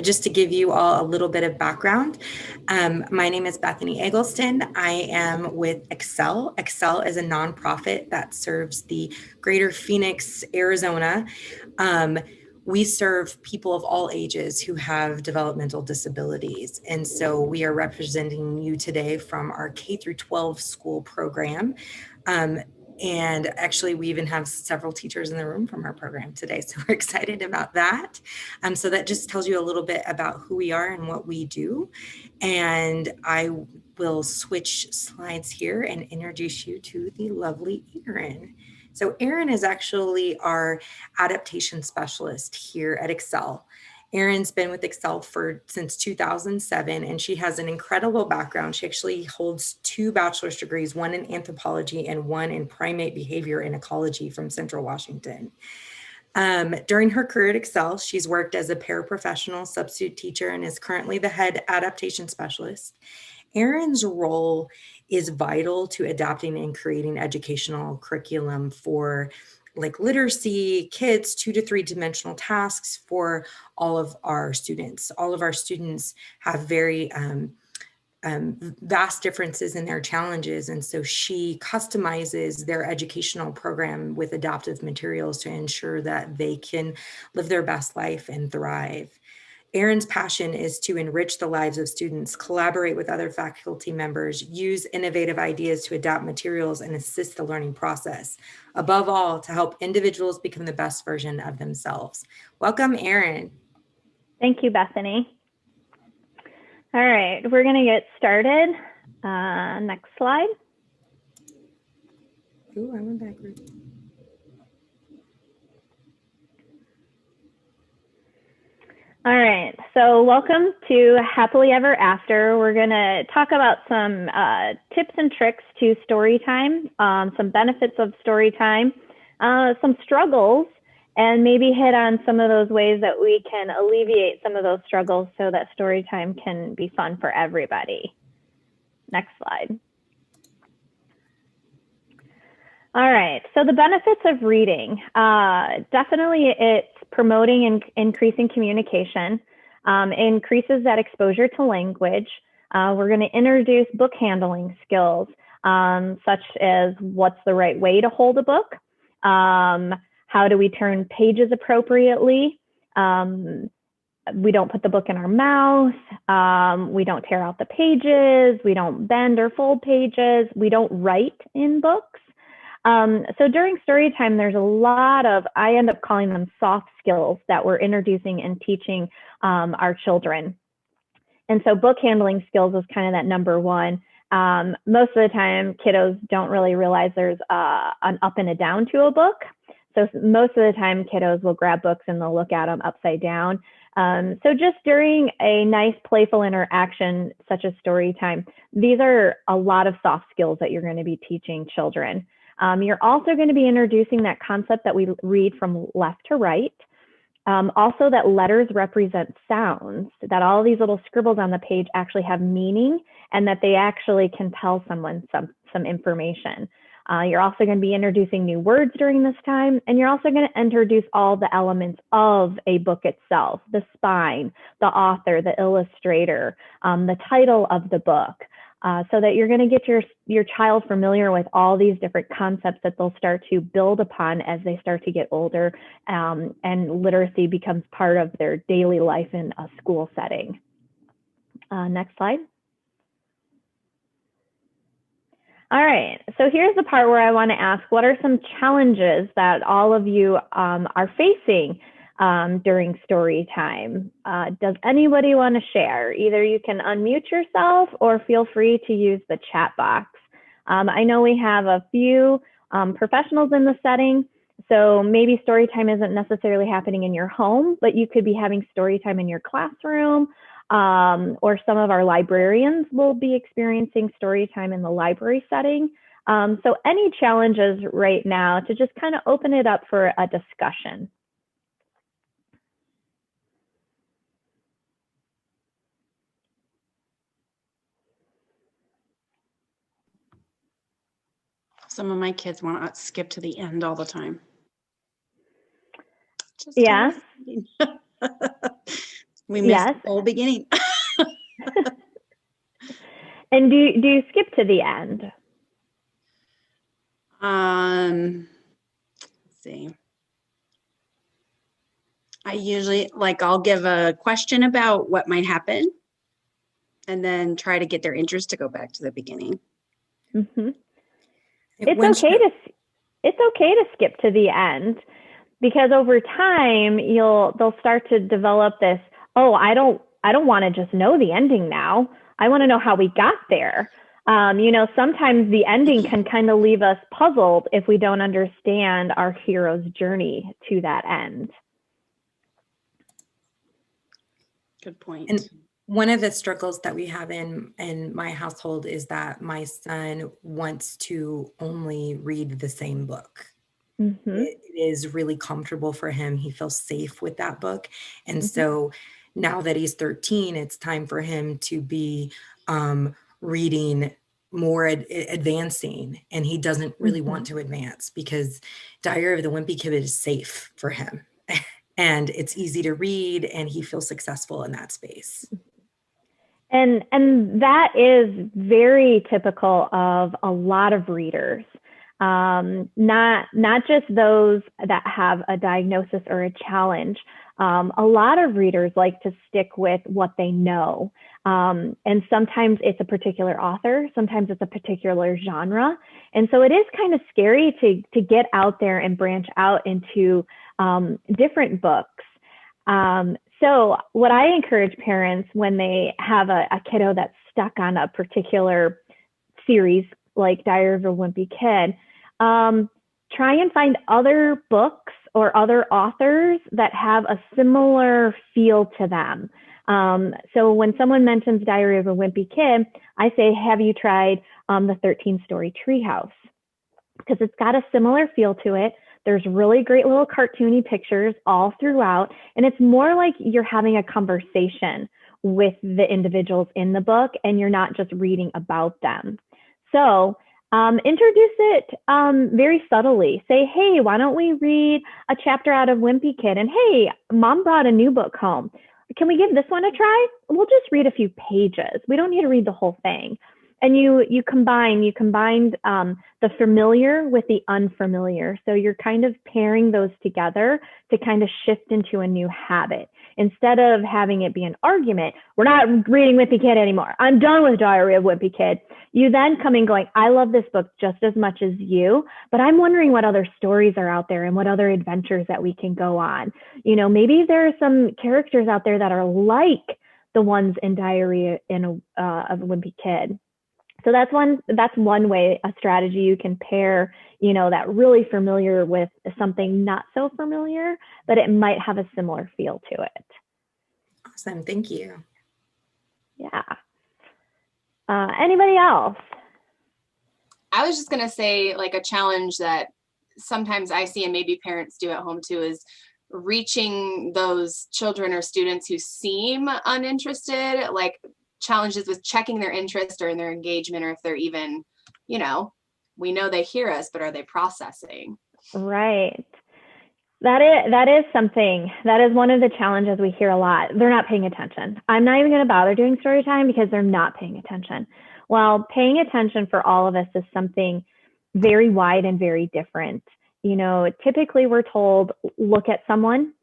Just to give you all a little bit of background, my name is Bethany Eggleston. I am with Excel. Excel is a nonprofit that serves the greater Phoenix, Arizona. We serve people of all ages who have developmental disabilities. And so we are representing you today from our K through 12 school program. And actually, we even have several teachers in the room from our program today. So we're excited about that. So that just tells you a little bit about who we are and what we do. And I will switch slides here and introduce you to the lovely Erin. So Erin is actually our adaptation specialist here at Excel. Erin's been with Excel since 2007, and she has an incredible background. She actually holds 2 bachelor's degrees, one in anthropology and one in primate behavior and ecology from Central Washington. During her career at Excel, she's worked as a paraprofessional substitute teacher and is currently the head adaptation specialist. Erin's role is vital to adapting and creating educational curriculum for like literacy, kids, 2 to 3 dimensional tasks for all of our students. All of our students have very vast differences in their challenges. And so she customizes their educational program with adaptive materials to ensure that they can live their best life and thrive. Erin's passion is to enrich the lives of students, collaborate with other faculty members, use innovative ideas to adapt materials and assist the learning process. Above all, to help individuals become the best version of themselves. Welcome, Erin. Thank you, Bethany. All right, we're going to get started. Next slide. Ooh, I went backwards. All right, so welcome to Happily Ever After. We're going to talk about some tips and tricks to story time, some benefits of story time, some struggles, and maybe hit on some of those ways that we can alleviate some of those struggles so that story time can be fun for everybody. Next slide. All right, so the benefits of reading. Definitely it's promoting and increasing communication, increases that exposure to language. We're going to introduce book handling skills, such as what's the right way to hold a book, how do we turn pages appropriately, we don't put the book in our mouth, we don't tear out the pages, we don't bend or fold pages, we don't write in books. So during story time, there's a lot of, I end up calling them soft skills that we're introducing and teaching our children. And so book handling skills is kind of that number one. Most of the time, kiddos don't really realize there's an up and a down to a book. So most of the time, kiddos will grab books and they'll look at them upside down. So just during a nice playful interaction, such as story time, these are a lot of soft skills that you're going to be teaching children. You're also going to be introducing that concept that we read from left to right. Also that letters represent sounds, that all these little scribbles on the page actually have meaning and that they actually can tell someone some information. You're also going to be introducing new words during this time, and you're also going to introduce all the elements of a book itself, the spine, the author, the illustrator, the title of the book. So that you're going to get your child familiar with all these different concepts that they'll start to build upon as they start to get older, and literacy becomes part of their daily life in a school setting. Next slide. All right, so here's the part where I want to ask, what are some challenges that all of you are facing during story time? Does anybody want to share? Either you can unmute yourself or feel free to use the chat box. I know we have a few professionals in the setting, so maybe story time isn't necessarily happening in your home, but you could be having story time in your classroom, or some of our librarians will be experiencing story time in the library setting. So any challenges right now to just kind of open it up for a discussion. Some of my kids want to skip to the end all the time. Yeah. We missed Yes. the whole beginning. And do you skip to the end? Let's see. I usually I'll give a question about what might happen and then try to get their interest to go back to the beginning. Mm-hmm. It's okay to skip to the end, because over time they'll start to develop this, oh, I don't want to just know the ending now. I want to know how we got there. Sometimes the ending can kind of leave us puzzled if we don't understand our hero's journey to that end. Good point. And one of the struggles that we have in my household is that my son wants to only read the same book. Mm-hmm. It is really comfortable for him. He feels safe with that book. And so now that he's 13, it's time for him to be reading more advancing. And he doesn't really want to advance because Diary of the Wimpy Kid is safe for him. And it's easy to read, and he feels successful in that space. And that is very typical of a lot of readers. Not just those that have a diagnosis or a challenge. A lot of readers like to stick with what they know. And sometimes it's a particular author, sometimes it's a particular genre. And so it is kind of scary to get out there and branch out into different books. So what I encourage parents when they have a kiddo that's stuck on a particular series like Diary of a Wimpy Kid, try and find other books or other authors that have a similar feel to them. So when someone mentions Diary of a Wimpy Kid, I say, have you tried the 13-Story Treehouse? Because it's got a similar feel to it. There's really great little cartoony pictures all throughout, and it's more like you're having a conversation with the individuals in the book, and you're not just reading about them. So introduce it very subtly. Say, hey, why don't we read a chapter out of Wimpy Kid? And hey, mom brought a new book home. Can we give this one a try? We'll just read a few pages. We don't need to read the whole thing. And you combined the familiar with the unfamiliar. So you're kind of pairing those together to kind of shift into a new habit. Instead of having it be an argument, we're not reading Wimpy Kid anymore. I'm done with Diary of Wimpy Kid. You then come in going, I love this book just as much as you, but I'm wondering what other stories are out there and what other adventures that we can go on. Maybe there are some characters out there that are like the ones in Diary of a Wimpy Kid. So that's one way, a strategy you can pair, that really familiar with something not so familiar, but it might have a similar feel to it. Awesome. Thank you. Yeah. Anybody else? I was just going to say, a challenge that sometimes I see and maybe parents do at home too is reaching those children or students who seem uninterested, challenges with checking their interest or in their engagement, or if they're even, we know they hear us, but are they processing? Right. That is something, that is one of the challenges we hear a lot. They're not paying attention. I'm not even going to bother doing story time because they're not paying attention. Well, paying attention for all of us is something very wide and very different. Typically we're told, look at someone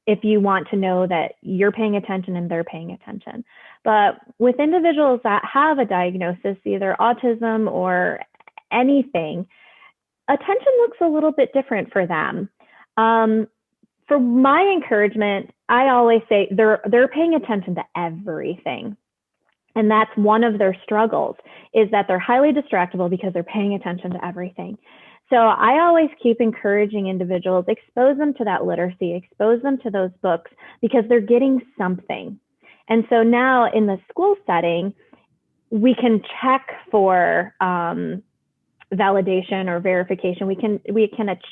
if you want to know that you're paying attention and they're paying attention. But with individuals that have a diagnosis, either autism or anything, attention looks a little bit different for them. For my encouragement, I always say they're paying attention to everything. And that's one of their struggles, is that they're highly distractible because they're paying attention to everything. So I always keep encouraging individuals, expose them to that literacy, expose them to those books, because they're getting something. And so now in the school setting, we can check for validation or verification. We can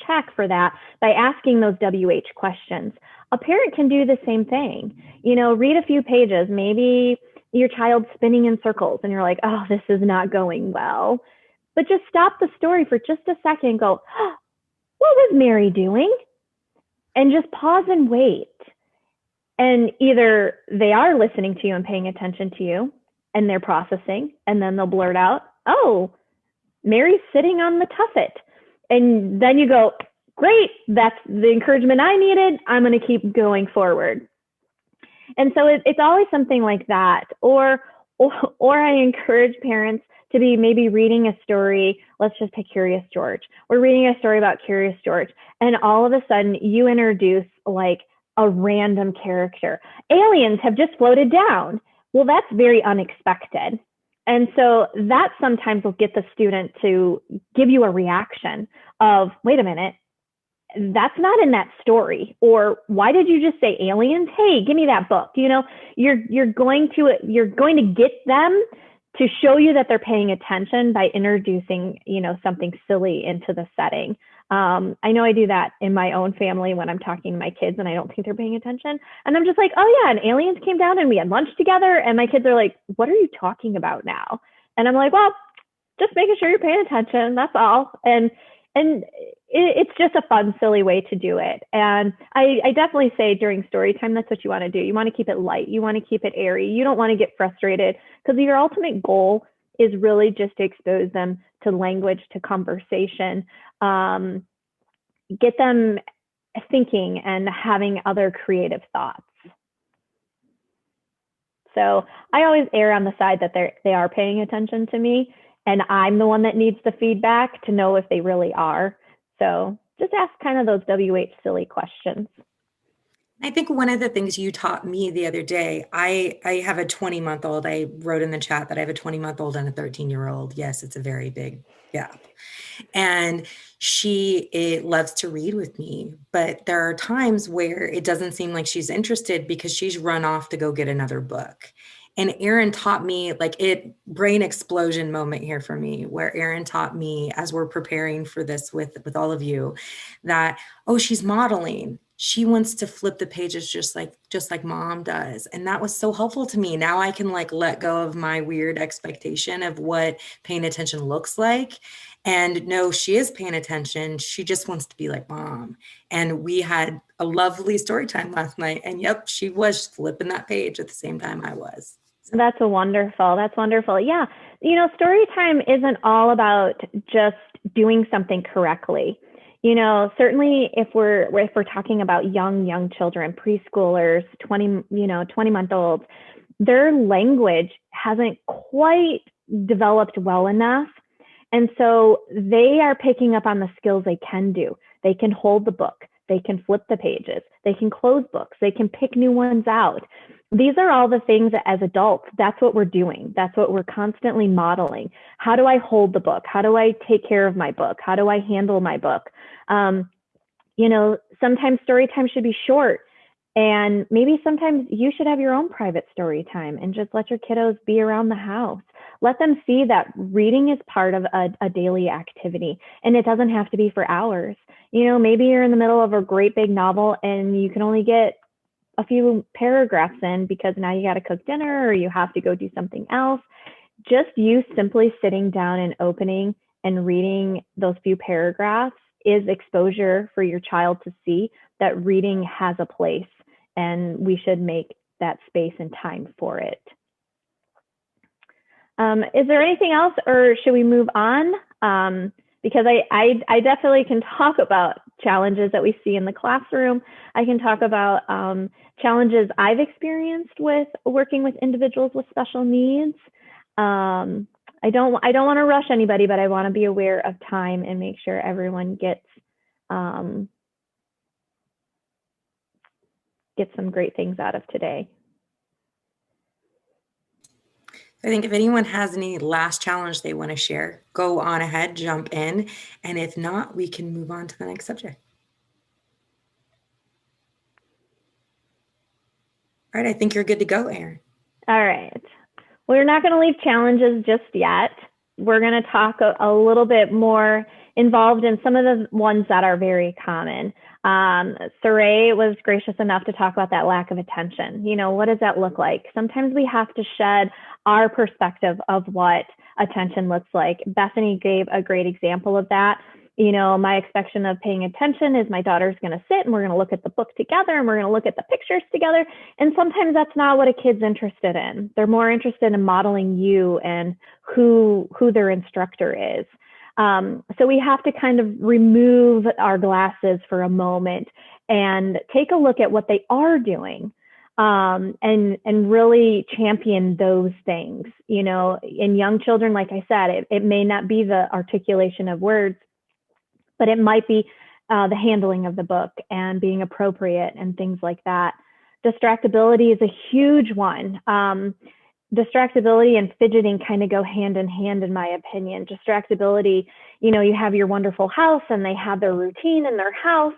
check for that by asking those WH questions. A parent can do the same thing. Read a few pages. Maybe your child's spinning in circles and you're like, oh, this is not going well. But just stop the story for just a second and go, oh, what was Mary doing? And just pause and wait. And either they are listening to you and paying attention to you and they're processing, and then they'll blurt out, oh, Mary's sitting on the tuffet. And then you go, great, that's the encouragement I needed. I'm going to keep going forward. And so it's always something like that. Or I encourage parents to be maybe reading a story. Let's just take Curious George. We're reading a story about Curious George, and all of a sudden you introduce like a random character. Aliens have just floated down. Well, that's very unexpected. And so that sometimes will get the student to give you a reaction of, wait a minute, that's not in that story. Or why did you just say aliens? Hey, give me that book. You know, you're going to get them to show you that they're paying attention by introducing, you know, something silly into the setting. I know I do that in my own family when I'm talking to my kids and I don't think they're paying attention. And I'm just like, oh yeah, and aliens came down and we had lunch together. And my kids are like, what are you talking about now? And I'm like, well, just making sure you're paying attention. That's all. And it's just a fun, silly way to do it. And I definitely say during story time, that's what you want to do. You want to keep it light. You want to keep it airy. You don't want to get frustrated, because your ultimate goal is really just to expose them to language, to conversation, get them thinking and having other creative thoughts. So I always err on the side that they are paying attention to me, and I'm the one that needs the feedback to know if they really are. So just ask kind of those WH silly questions. I think one of the things you taught me the other day, I have a 20-month-old. I wrote in the chat that I have a 20-month-old and a 13-year-old. Yes, it's a very big gap. And she loves to read with me, but there are times where it doesn't seem like she's interested because she's run off to go get another book. And Erin taught me, brain explosion moment here for me, where Erin taught me as we're preparing for this with all of you, that, oh, she's modeling. She wants to flip the pages just like mom does. And that was so helpful to me. Now I can let go of my weird expectation of what paying attention looks like. And no, she is paying attention. She just wants to be like mom. And we had a lovely story time last night. And yep, she was flipping that page at the same time I was. That's wonderful. Yeah. You know, story time isn't all about just doing something correctly. You know, certainly if we're talking about young children, preschoolers, 20-month-olds, their language hasn't quite developed well enough. And so they are picking up on the skills they can do. They can hold the book. They can flip the pages. They can close books. They can pick new ones out. These are all the things that as adults, that's what we're doing. That's what we're constantly modeling. How do I hold the book? How do I take care of my book? How do I handle my book? You know, sometimes story time should be short, and maybe sometimes you should have your own private story time and just let your kiddos be around the house. Let them see that reading is part of a daily activity, and it doesn't have to be for hours. You know, maybe you're in the middle of a great big novel and you can only get a few paragraphs in because now you got to cook dinner or you have to go do something else. Just you simply sitting down and opening and reading those few paragraphs is exposure for your child to see that reading has a place, and we should make that space and time for it. Is there anything else, or should we move on? Because I definitely can talk about challenges that we see in the classroom. I can talk about challenges I've experienced with working with individuals with special needs. I don't want to rush anybody, but I want to be aware of time and make sure everyone gets some great things out of today. I think if anyone has any last challenge they want to share, go on ahead, jump in. And if not, we can move on to the next subject. All right, I think you're good to go, Erin. All right. We're not going to leave challenges just yet. We're going to talk a little bit more involved in some of the ones that are very common. Saray was gracious enough to talk about that lack of attention. You know, what does that look like? Sometimes we have to shed our perspective of what attention looks like. Bethany gave a great example of that. You know, my expectation of paying attention is my daughter's going to sit and we're going to look at the book together and we're going to look at the pictures together. And sometimes that's not what a kid's interested in. They're more interested in modeling you and who their instructor is. So we have to kind of remove our glasses for a moment and take a look at what they are doing, and really champion those things. You know, in young children, like I said, it may not be the articulation of words, but it might be the handling of the book and being appropriate and things like that. Distractibility is a huge one. Distractibility and fidgeting kind of go hand in hand, in my opinion. Distractibility, you know, you have your wonderful house and they have their routine in their house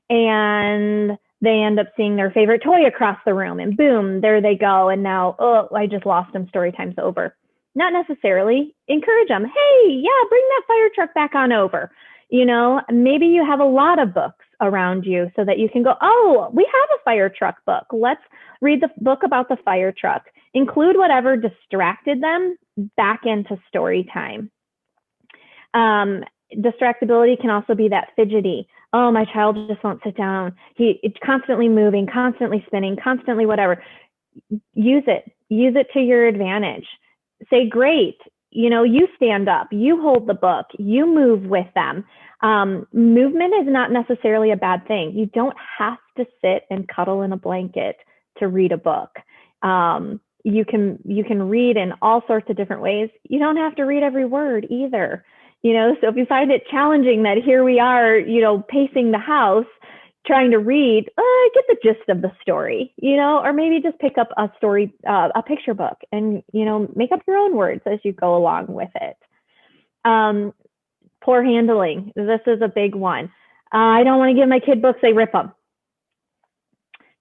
and they end up seeing their favorite toy across the room and boom, there they go. And now, oh, I just lost them, story time's over. Not necessarily. Encourage them. Hey, yeah, bring that fire truck back on over. You know, maybe you have a lot of books around you so that you can go, oh, we have a fire truck book. Let's read the book about the fire truck. Include whatever distracted them back into story time. Distractibility can also be that fidgety. Oh, my child just won't sit down. It's constantly moving, constantly spinning, constantly whatever. Use it to your advantage. Say, great, you know, you stand up, you hold the book, you move with them. Movement is not necessarily a bad thing. You don't have to sit and cuddle in a blanket to read a book. You can read in all sorts of different ways. You don't have to read every word either. You know, so if you find it challenging that here we are, you know, pacing the house, trying to read, get the gist of the story, you know, or maybe just pick up a story, a picture book and, you know, make up your own words as you go along with it. Poor handling. This is a big one. I don't want to give my kid books, they rip them.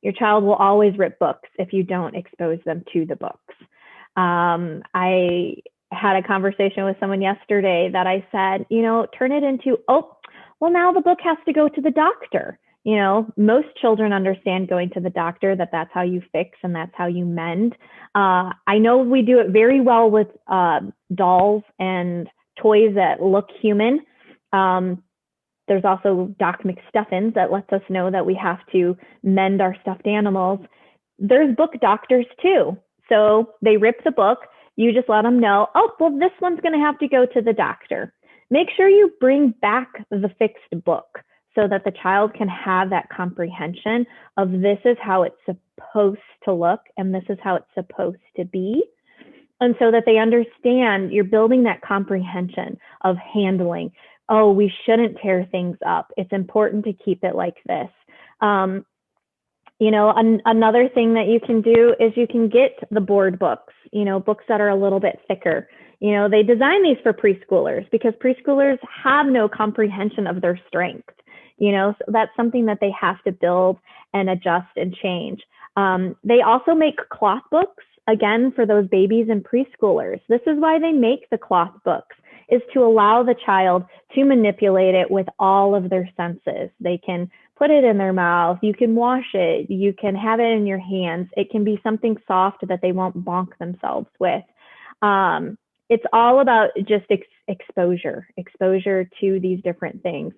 Your child will always rip books if you don't expose them to the books. I had a conversation with someone yesterday that I said, you know, turn it into, oh, well, now the book has to go to the doctor. You know, most children understand going to the doctor, that's how you fix and that's how you mend. I know we do it very well with dolls and toys that look human. There's also Doc McStuffins that lets us know that we have to mend our stuffed animals. There's book doctors too. So they rip the book. You just let them know, oh, well, this one's going to have to go to the doctor. Make sure you bring back the fixed book so that the child can have that comprehension of this is how it's supposed to look and this is how it's supposed to be. And so that they understand you're building that comprehension of handling. Oh, we shouldn't tear things up. It's important to keep it like this. You know, another thing that you can do is you can get the board books, you know, books that are a little bit thicker. You know, they design these for preschoolers because preschoolers have no comprehension of their strength. You know, so that's something that they have to build and adjust and change. They also make cloth books, again, for those babies and preschoolers. This is why they make the cloth books, is to allow the child to manipulate it with all of their senses. They can put it in their mouth, you can wash it, you can have it in your hands. It can be something soft that they won't bonk themselves with. It's all about just exposure to these different things.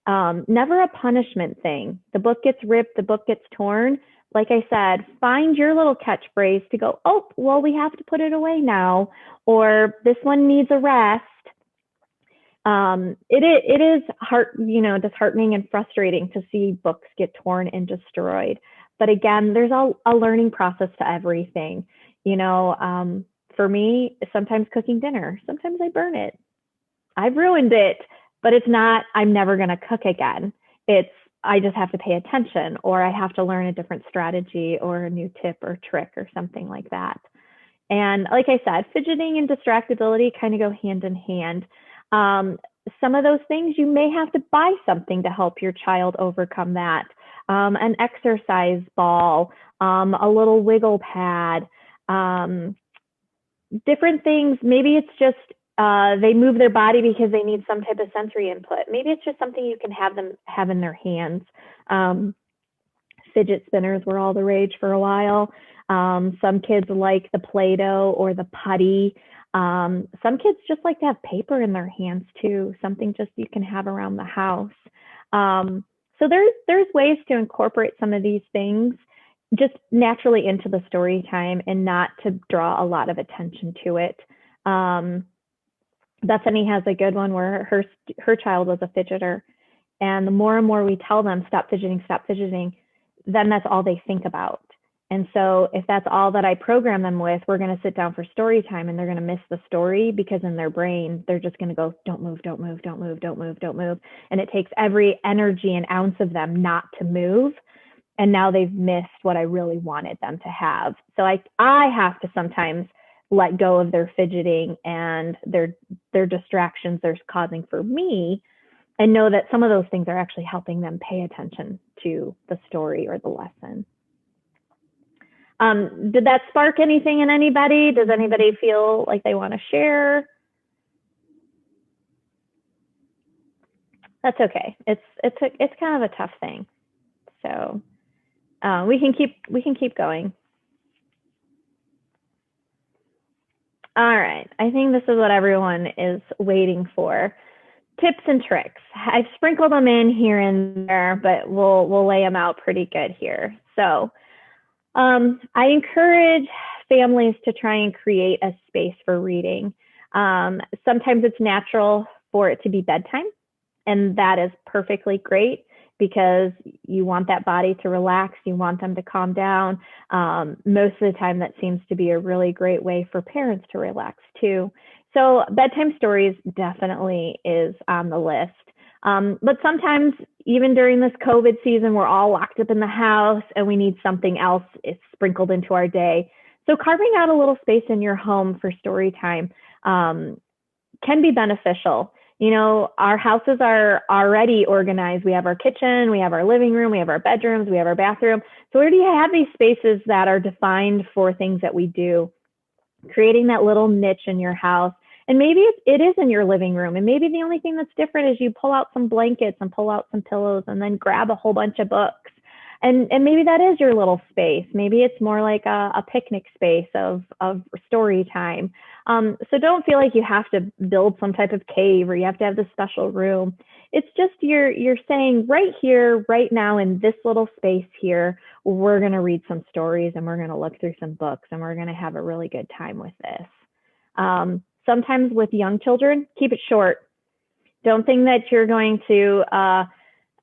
Never a punishment thing. The book gets ripped, the book gets torn. Like I said, find your little catchphrase to go, oh, well, we have to put it away now, or this one needs a rest. It is disheartening and frustrating to see books get torn and destroyed. But again, there's a learning process to everything. You know, for me, sometimes cooking dinner, sometimes I burn it. I've ruined it, but it's not, I'm never going to cook again. I just have to pay attention, or I have to learn a different strategy or a new tip or trick or something like that. And like I said, fidgeting and distractibility kind of go hand in hand. Some of those things you may have to buy something to help your child overcome that. An exercise ball, a little wiggle pad, different things. Maybe it's just they move their body because they need some type of sensory input. Maybe it's just something you can have them have in their hands. Fidget spinners were all the rage for a while. Some kids like the Play-Doh or the putty. Some kids just like to have paper in their hands too, something just you can have around the house. So there's ways to incorporate some of these things just naturally into the story time and not to draw a lot of attention to it. Bethany has a good one where her child was a fidgeter, and the more and more we tell them stop fidgeting, then that's all they think about. And so if that's all that I program them with, we're going to sit down for story time and they're going to miss the story because in their brain, they're just going to go, don't move, don't move, don't move, don't move, don't move. And it takes every energy and ounce of them not to move. And now they've missed what I really wanted them to have. So I have to sometimes let go of their fidgeting and their distractions they're causing for me, and know that some of those things are actually helping them pay attention to the story or the lesson. Did that spark anything in anybody? Does anybody feel like they want to share? That's okay. It's kind of a tough thing. So we can keep going. All right. I think this is what everyone is waiting for. Tips and tricks. I've sprinkled them in here and there, but we'll lay them out pretty good here. So I encourage families to try and create a space for reading. Sometimes it's natural for it to be bedtime, and that is perfectly great because you want that body to relax, you want them to calm down. Most of the time that seems to be a really great way for parents to relax too. So bedtime stories definitely is on the list. But sometimes even during this COVID season, we're all locked up in the house and we need something else sprinkled into our day. So carving out a little space in your home for story time can be beneficial. You know, our houses are already organized. We have our kitchen, we have our living room, we have our bedrooms, we have our bathroom. So we already have these spaces that are defined for things that we do. Creating that little niche in your house. And maybe it is in your living room. And maybe the only thing that's different is you pull out some blankets and pull out some pillows and then grab a whole bunch of books. And maybe that is your little space. Maybe it's more like a picnic space of story time. So don't feel like you have to build some type of cave or you have to have this special room. It's just you're saying right here, right now in this little space here, we're going to read some stories and we're going to look through some books and we're going to have a really good time with this. Sometimes with young children, keep it short. Don't think that you're going to, I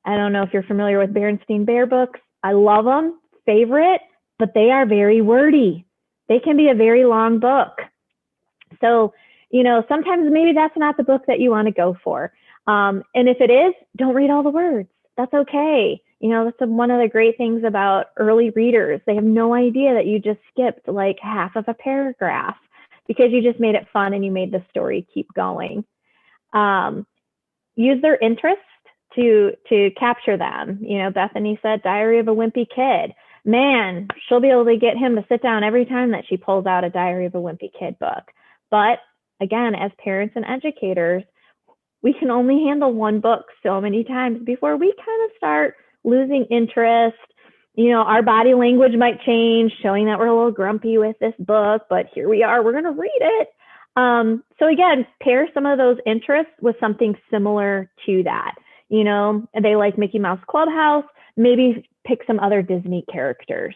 don't know if you're familiar with Berenstain Bear books. I love them, favorite, but they are very wordy. They can be a very long book. So, you know, sometimes maybe that's not the book that you want to go for. And if it is, don't read all the words. That's okay. You know, that's one of the great things about early readers. They have no idea that you just skipped like half of a paragraph because you just made it fun and you made the story keep going. Use their interest to capture them. You know, Bethany said, Diary of a Wimpy Kid. Man, she'll be able to get him to sit down every time that she pulls out a Diary of a Wimpy Kid book. But again, as parents and educators, we can only handle one book so many times before we kind of start losing interest. You know, our body language might change, showing that we're a little grumpy with this book, but here we are, we're going to read it. So again, pair some of those interests with something similar to that. You know, they like Mickey Mouse Clubhouse, maybe pick some other Disney characters.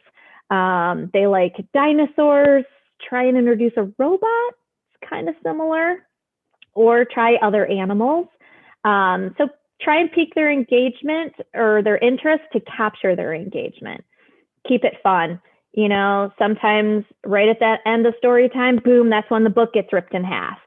They like dinosaurs, try and introduce a robot, it's kind of similar, or try other animals. So try and pique their engagement or their interest to capture their engagement. Keep it fun. You know, sometimes right at that end of story time, boom, that's when the book gets ripped in half.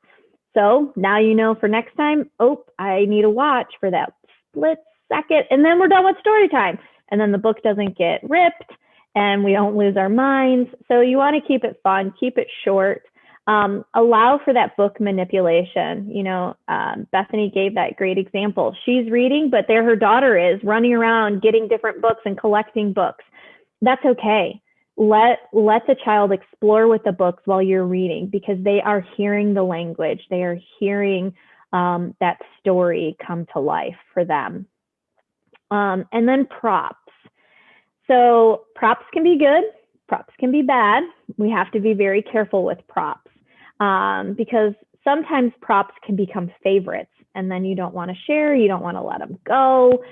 So now you know for next time, oh, I need a watch for that split second, and then we're done with story time. And then the book doesn't get ripped and we don't lose our minds. So you want to keep it fun, keep it short. Allow for that book manipulation. You know, Bethany gave that great example. She's reading, but there her daughter is running around getting different books and collecting books. That's okay. Let the child explore with the books while you're reading, because they are hearing the language. They are hearing that story come to life for them. And then props. So props can be good. Props can be bad. We have to be very careful with props. because sometimes props can become favorites and then you don't want to share, you don't want to let them go.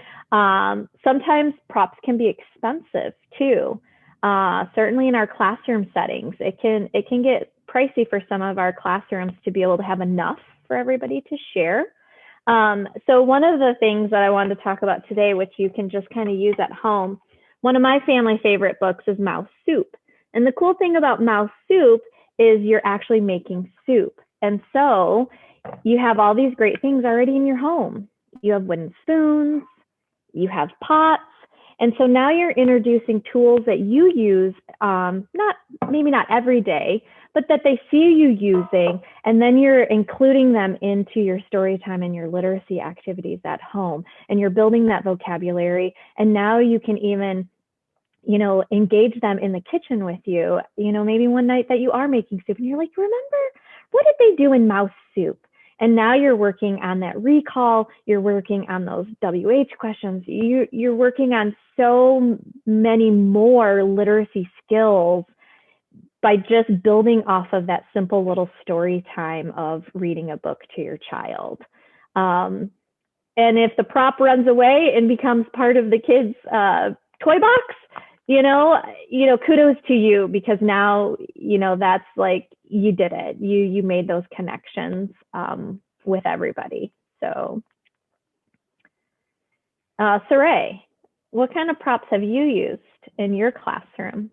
Sometimes props can be expensive too. Certainly in our classroom settings, it can get pricey for some of our classrooms to be able to have enough for everybody to share. So one of the things that I wanted to talk about today, which you can just kind of use at home, one of my family favorite books is Mouse Soup. And the cool thing about Mouse Soup is you're actually making soup. And so you have all these great things already in your home. You have wooden spoons, you have pots. And so now you're introducing tools that you use, maybe not every day, but that they see you using, and then you're including them into your story time and your literacy activities at home, and you're building that vocabulary. And now you can even, engage them in the kitchen with you, maybe one night that you are making soup and you're like, remember, what did they do in Mouse Soup? And now you're working on that recall, you're working on those WH questions, you're working on so many more literacy skills by just building off of that simple little story time of reading a book to your child. And if the prop runs away and becomes part of the kid's toy box, kudos to you, because now, that's like, you did it. You made those connections with everybody. So, Saray, what kind of props have you used in your classroom?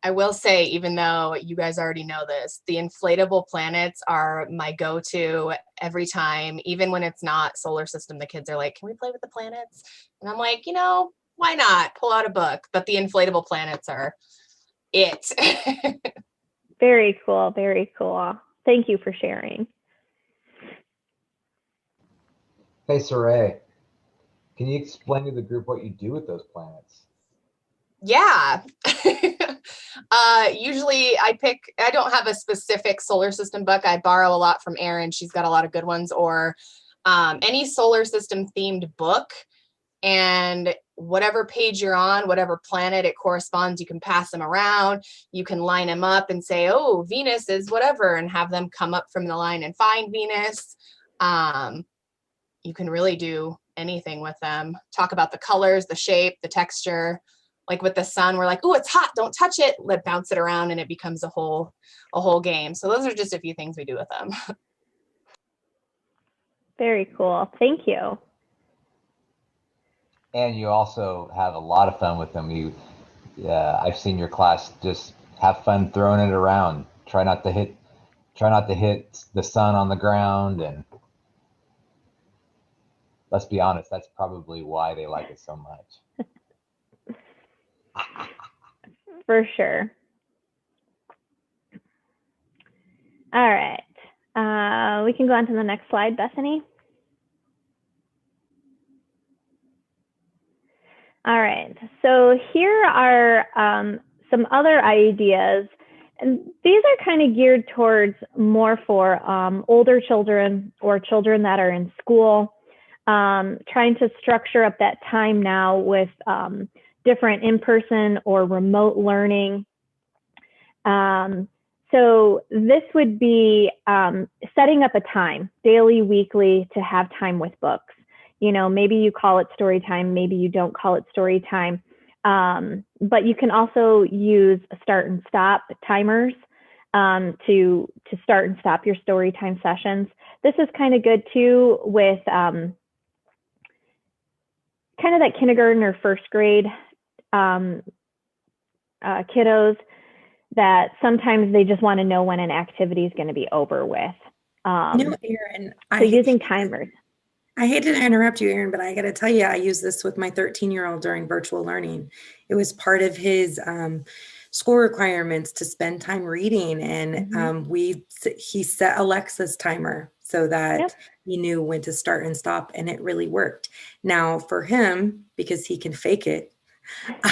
I will say, even though you guys already know this, the inflatable planets are my go-to every time. Even when it's not solar system, the kids are like, can we play with the planets? And I'm like, why not? Pull out a book. But the inflatable planets are it. Very cool. Very cool. Thank you for sharing. Hey, Saray, can you explain to the group what you do with those planets? Yeah. Usually I don't have a specific solar system book. I borrow a lot from Erin. She's got a lot of good ones, or any solar system themed book. And whatever page you're on, whatever planet it corresponds, you can pass them around. You can line them up and say, oh, Venus is whatever, and have them come up from the line and find Venus. You can really do anything with them. Talk about the colors, the shape, the texture. Like with the sun, we're like, oh, it's hot, don't touch it. Let bounce it around and it becomes a whole game. So those are just a few things we do with them. Very cool. Thank you. And you also have a lot of fun with them. I've seen your class just have fun throwing it around. Try not to hit the sun on the ground. And let's be honest, that's probably why they like it so much. For sure. All right. We can go on to the next slide, Bethany. All right. So here are some other ideas. And these are kind of geared towards more for older children or children that are in school, trying to structure up that time now with different in-person or remote learning. So this would be setting up a time, daily, weekly, to have time with books. Maybe you call it story time, maybe you don't call it story time. But you can also use start and stop timers to start and stop your story time sessions. This is kind of good too with kind of that kindergarten or first grade kiddos that sometimes they just want to know when an activity is going to be over with. Erin, so using timers. I hate to interrupt you, Erin, but I got to tell you, I use this with my 13-year-old during virtual learning. It was part of his school requirements to spend time reading, and he set Alexa's timer so that he knew when to start and stop, and it really worked. Now for him, because he can fake it,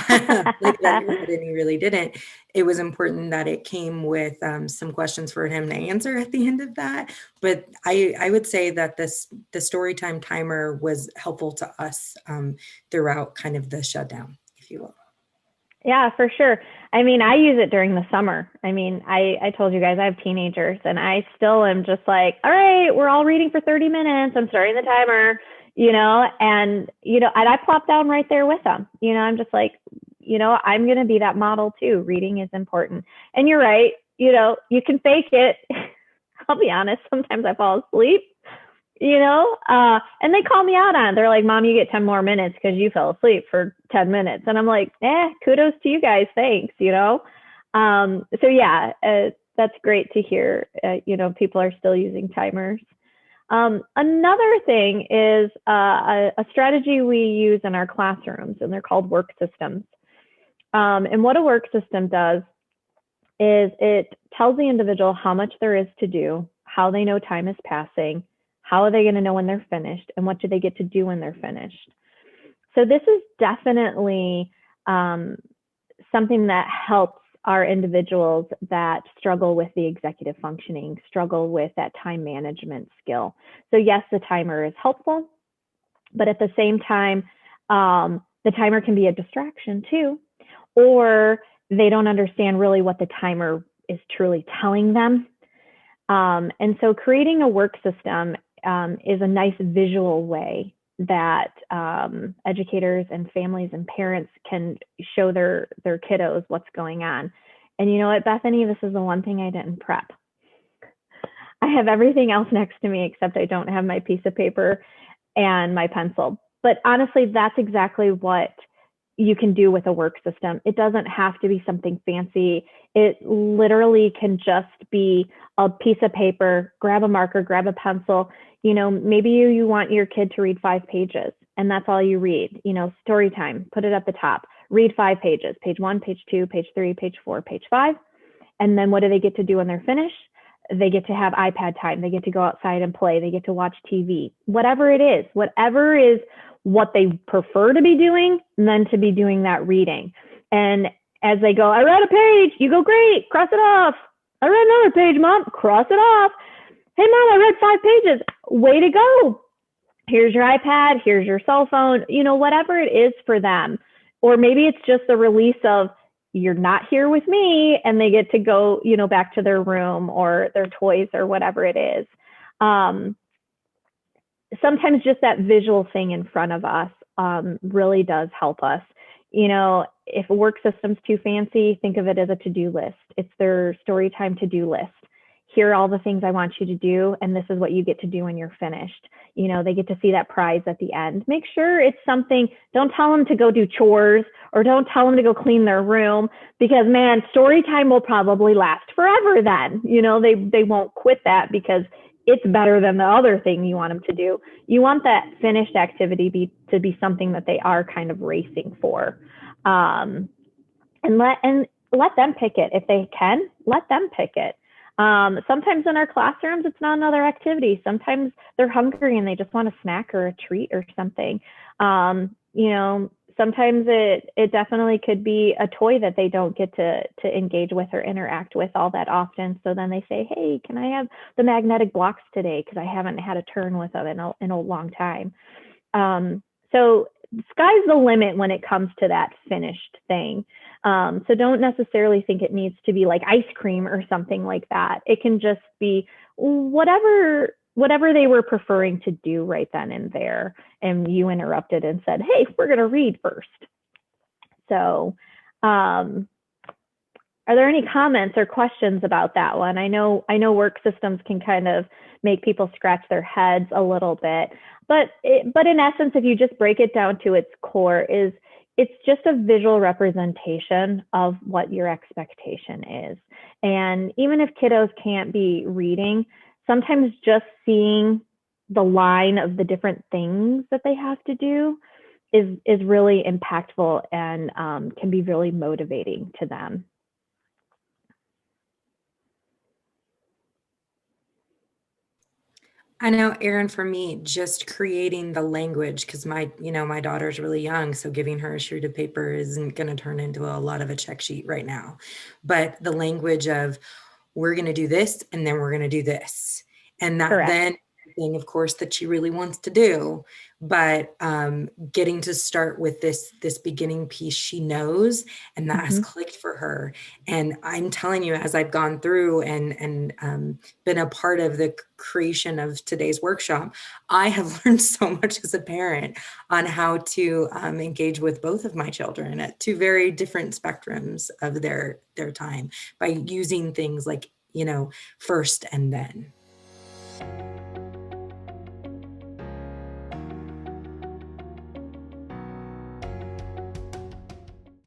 and he really didn't. It was important that it came with some questions for him to answer at the end of that. But I would say that the story time timer was helpful to us throughout kind of the shutdown, if you will. Yeah, for sure. I mean, I use it during the summer. I mean, I told you guys I have teenagers and I still am just like, all right, we're all reading for 30 minutes. I'm starting the timer, and I plop down right there with them. I'm just like, I'm going to be that model too. Reading is important. And you're right. You can fake it. I'll be honest. Sometimes I fall asleep, and they call me out on it. They're like, Mom, you get 10 more minutes because you fell asleep for 10 minutes. And I'm like, kudos to you guys. Thanks, So yeah, that's great to hear, people are still using timers. Another thing is a strategy we use in our classrooms, and they're called work systems. And what a work system does is it tells the individual how much there is to do, how they know time is passing, how are they going to know when they're finished, and what do they get to do when they're finished. So this is definitely something that helps our individuals that struggle with the executive functioning, struggle with that time management skill. So yes, the timer is helpful, but at the same time, the timer can be a distraction too, or they don't understand really what the timer is truly telling them. And so creating a work system is a nice visual way that educators and families and parents can show their kiddos what's going on. And you know what, Bethany, this is the one thing I didn't prep. I have everything else next to me except I don't have my piece of paper and my pencil. But honestly, that's exactly what you can do with a work system. It doesn't have to be something fancy. It literally can just be a piece of paper, grab a marker, grab a pencil. Maybe you want your kid to read 5 pages and that's all you read. Story time, put it at the top, read 5 pages, page 1, page 2, page 3, page 4, page 5. And then what do they get to do when they're finished? They get to have iPad time. They get to go outside and play. They get to watch TV, whatever it is, whatever is what they prefer to be doing, than to be doing that reading. And as they go, I read a page, you go, great, cross it off. I read another page, Mom, cross it off. Hey, Mom, I read 5 pages. Way to go. Here's your iPad, here's your cell phone, whatever it is for them. Or maybe it's just the release of, you're not here with me, and they get to go, back to their room or their toys or whatever it is. Sometimes just that visual thing in front of us really does help us. If a work system's too fancy, think of it as a to-do list. It's their story time to-do list. Here are all the things I want you to do, and this is what you get to do when you're finished. They get to see that prize at the end. Make sure it's something, don't tell them to go do chores or don't tell them to go clean their room, because man, story time will probably last forever then. They won't quit that because it's better than the other thing you want them to do. You want that finished activity to be something that they are kind of racing for. And let them pick it. If they can, let them pick it. Sometimes in our classrooms, it's not another activity. Sometimes they're hungry and they just want a snack or a treat or something. Sometimes it definitely could be a toy that they don't get to engage with or interact with all that often. So then they say, hey, can I have the magnetic blocks today? Because I haven't had a turn with them in a long time. So sky's the limit when it comes to that finished thing. So don't necessarily think it needs to be like ice cream or something like that. It can just be whatever they were preferring to do right then and there. And you interrupted and said, hey, we're going to read first. So are there any comments or questions about that one? I know work systems can kind of make people scratch their heads a little bit, but in essence, if you just break it down to its core, it's just a visual representation of what your expectation is. And even if kiddos can't be reading, sometimes just seeing the line of the different things that they have to do is really impactful and can be really motivating to them. I know, Erin, for me, just creating the language, because my daughter's really young, so giving her a sheet of paper isn't going to turn into a lot of a check sheet right now. But the language of, we're going to do this, and then we're going to do this. And that Correct. Then thing, of course, that she really wants to do. But getting to start with this beginning piece she knows, and that has clicked for her. And I'm telling you, as I've gone through and been a part of the creation of today's workshop, I have learned so much as a parent on how to engage with both of my children at two very different spectrums of their time by using things like, first and then.